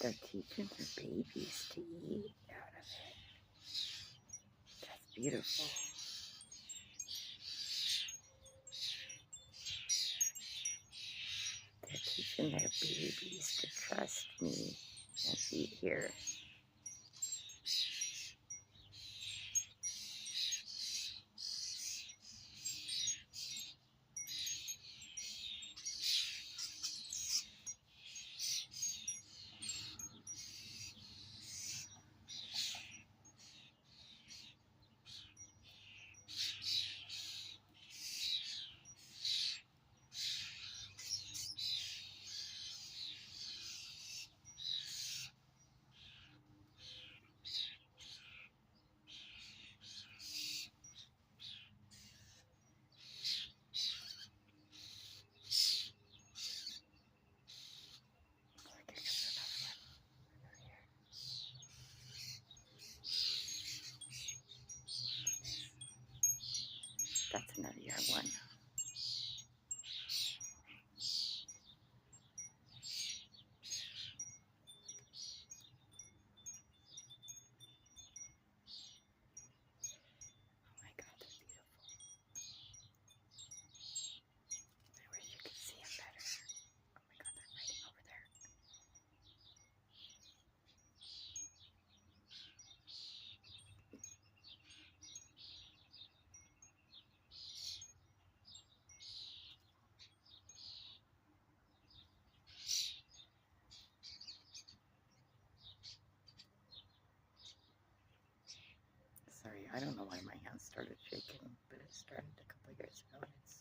They're teaching their babies to eat out of it. That's beautiful. They're teaching their babies to trust me and eat here. That's another young one. Oh my God, they're beautiful. I wish you could see them better. Oh my God, they're fighting over there. Sorry, I don't know why my hands started shaking, but it started a couple years ago and it's